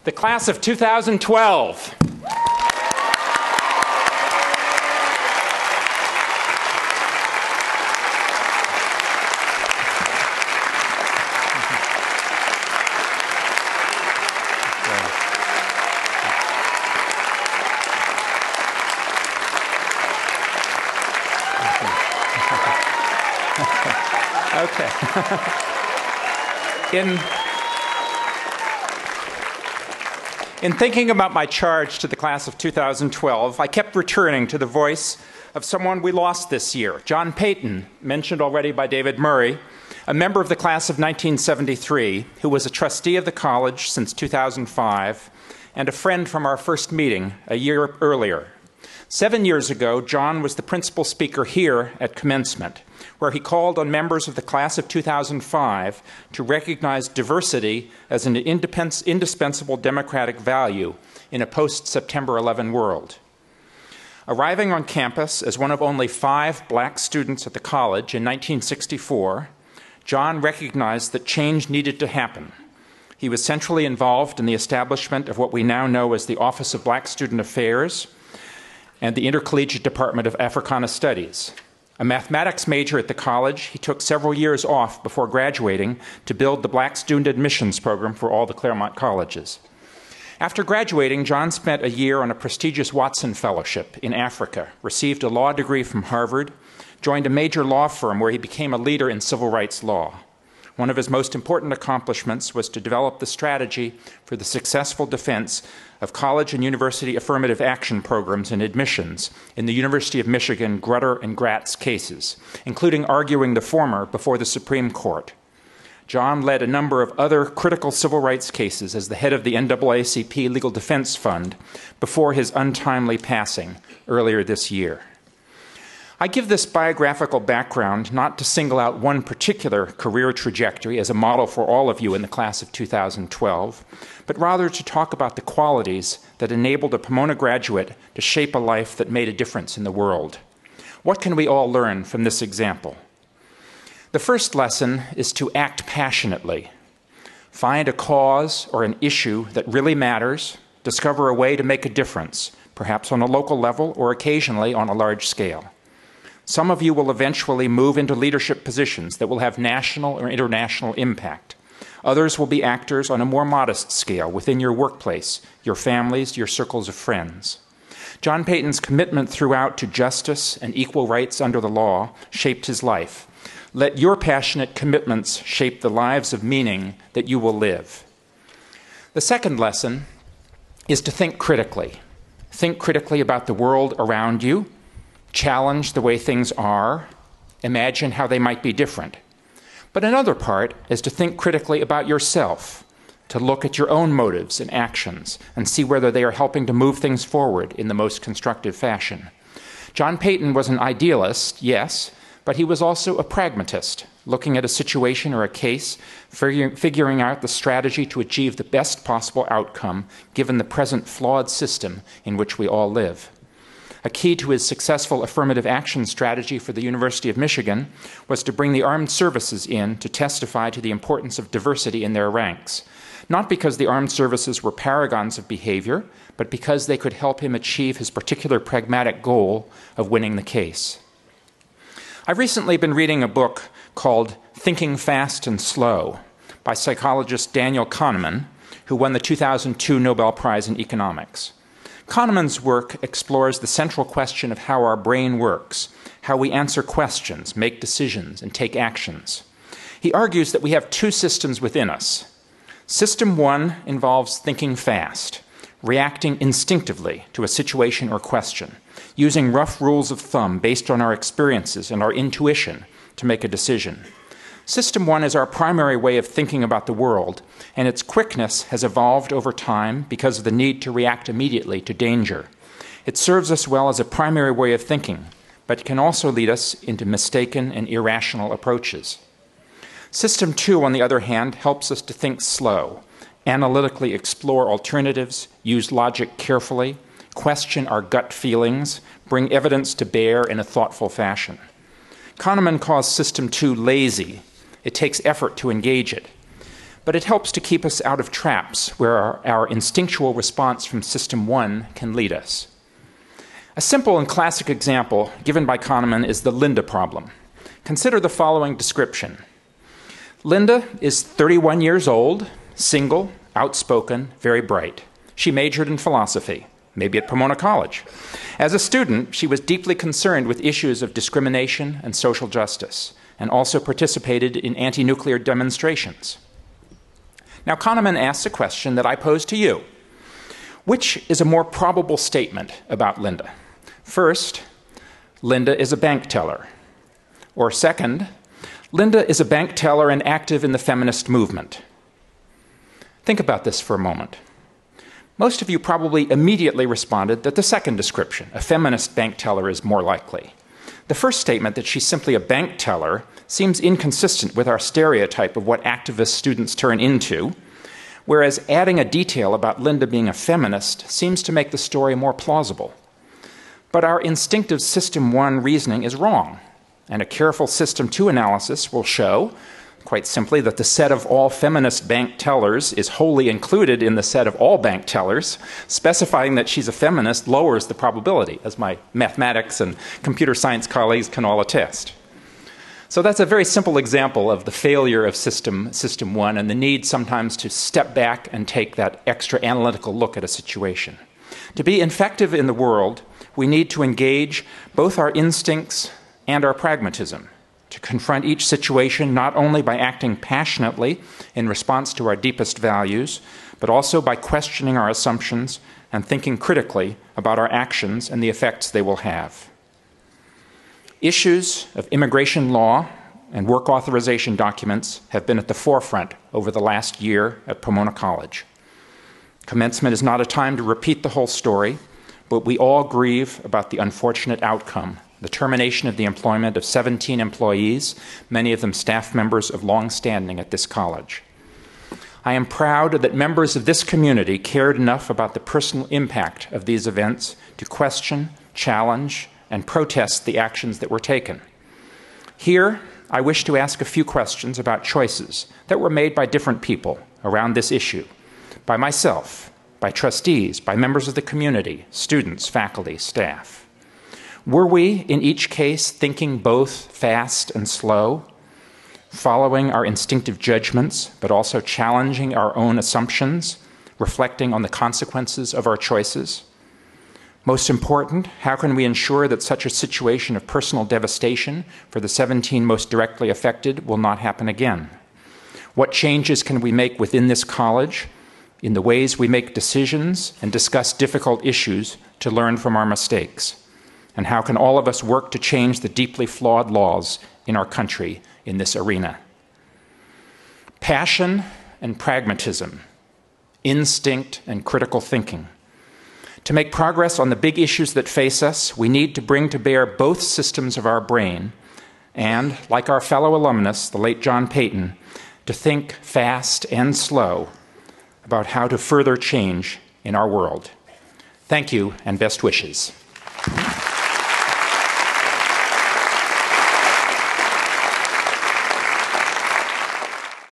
The class of 2012. Okay. In thinking about my charge to the class of 2012, I kept returning to the voice of someone we lost this year, John Payton, mentioned already by David Murray, a member of the class of 1973, who was a trustee of the college since 2005, and a friend from our first meeting a year earlier. 7 years ago, John was the principal speaker here at commencement, where he called on members of the class of 2005 to recognize diversity as an indispensable democratic value in a post-September 11 world. Arriving on campus as one of only 5 black students at the college in 1964, John recognized that change needed to happen. He was centrally involved in the establishment of what we now know as the Office of Black Student Affairs and the Intercollegiate Department of Africana Studies. A mathematics major at the college, he took several years off before graduating to build the Black Student Admissions Program for all the Claremont colleges. After graduating, John spent a year on a prestigious Watson Fellowship in Africa, received a law degree from Harvard, joined a major law firm where he became a leader in civil rights law. One of his most important accomplishments was to develop the strategy for the successful defense of college and university affirmative action programs and admissions in the University of Michigan Grutter and Gratz cases, including arguing the former before the Supreme Court. John led a number of other critical civil rights cases as the head of the NAACP Legal Defense Fund before his untimely passing earlier this year. I give this biographical background not to single out one particular career trajectory as a model for all of you in the class of 2012, but rather to talk about the qualities that enabled a Pomona graduate to shape a life that made a difference in the world. What can we all learn from this example? The first lesson is to act passionately. Find a cause or an issue that really matters, discover a way to make a difference, perhaps on a local level or occasionally on a large scale. Some of you will eventually move into leadership positions that will have national or international impact. Others will be actors on a more modest scale within your workplace, your families, your circles of friends. John Payton's commitment throughout to justice and equal rights under the law shaped his life. Let your passionate commitments shape the lives of meaning that you will live. The second lesson is to think critically. Think critically about the world around you. Challenge the way things are, imagine how they might be different. But another part is to think critically about yourself, to look at your own motives and actions and see whether they are helping to move things forward in the most constructive fashion. John Payton was an idealist, yes, but he was also a pragmatist, looking at a situation or a case, figuring out the strategy to achieve the best possible outcome given the present flawed system in which we all live. A key to his successful affirmative action strategy for the University of Michigan was to bring the armed services in to testify to the importance of diversity in their ranks, not because the armed services were paragons of behavior, but because they could help him achieve his particular pragmatic goal of winning the case. I've recently been reading a book called Thinking Fast and Slow by psychologist Daniel Kahneman, who won the 2002 Nobel Prize in Economics. Kahneman's work explores the central question of how our brain works, how we answer questions, make decisions, and take actions. He argues that we have 2 systems within us. System 1 involves thinking fast, reacting instinctively to a situation or question, using rough rules of thumb based on our experiences and our intuition to make a decision. System 1 is our primary way of thinking about the world, and its quickness has evolved over time because of the need to react immediately to danger. It serves us well as a primary way of thinking, but can also lead us into mistaken and irrational approaches. System 2, on the other hand, helps us to think slow, analytically explore alternatives, use logic carefully, question our gut feelings, bring evidence to bear in a thoughtful fashion. Kahneman calls System 2 lazy. It takes effort to engage it. but it helps to keep us out of traps where our instinctual response from System 1 can lead us. A simple and classic example given by Kahneman is the Linda problem. Consider the following description. Linda is 31 years old, single, outspoken, very bright. She majored in philosophy, maybe at Pomona College. As a student, she was deeply concerned with issues of discrimination and social justice, and also participated in anti-nuclear demonstrations. Now, Kahneman asks a question that I pose to you. Which is a more probable statement about Linda? First, Linda is a bank teller. Or second, Linda is a bank teller and active in the feminist movement. Think about this for a moment. Most of you probably immediately responded that the second description, a feminist bank teller, is more likely. The first statement, that she's simply a bank teller, seems inconsistent with our stereotype of what activist students turn into, whereas adding a detail about Linda being a feminist seems to make the story more plausible. But our instinctive System 1 reasoning is wrong, and a careful System 2 analysis will show, quite simply, that the set of all feminist bank tellers is wholly included in the set of all bank tellers. Specifying that she's a feminist lowers the probability, as my mathematics and computer science colleagues can all attest. So that's a very simple example of the failure of System 1 and the need sometimes to step back and take that extra analytical look at a situation. To be effective in the world, we need to engage both our instincts and our pragmatism, to confront each situation not only by acting passionately in response to our deepest values, but also by questioning our assumptions and thinking critically about our actions and the effects they will have. Issues of immigration law and work authorization documents have been at the forefront over the last year at Pomona College. Commencement is not a time to repeat the whole story, but we all grieve about the unfortunate outcome, the termination of the employment of 17 employees, many of them staff members of long standing at this college. I am proud that members of this community cared enough about the personal impact of these events to question, challenge, and protest the actions that were taken. Here, I wish to ask a few questions about choices that were made by different people around this issue, by myself, by trustees, by members of the community, students, faculty, staff. Were we, in each case, thinking both fast and slow, following our instinctive judgments, but also challenging our own assumptions, reflecting on the consequences of our choices? Most important, how can we ensure that such a situation of personal devastation for the 17 most directly affected will not happen again? What changes can we make within this college in the ways we make decisions and discuss difficult issues to learn from our mistakes? And how can all of us work to change the deeply flawed laws in our country in this arena? Passion and pragmatism, instinct and critical thinking. To make progress on the big issues that face us, we need to bring to bear both systems of our brain and, like our fellow alumnus, the late John Payton, to think fast and slow about how to further change in our world. Thank you, and best wishes.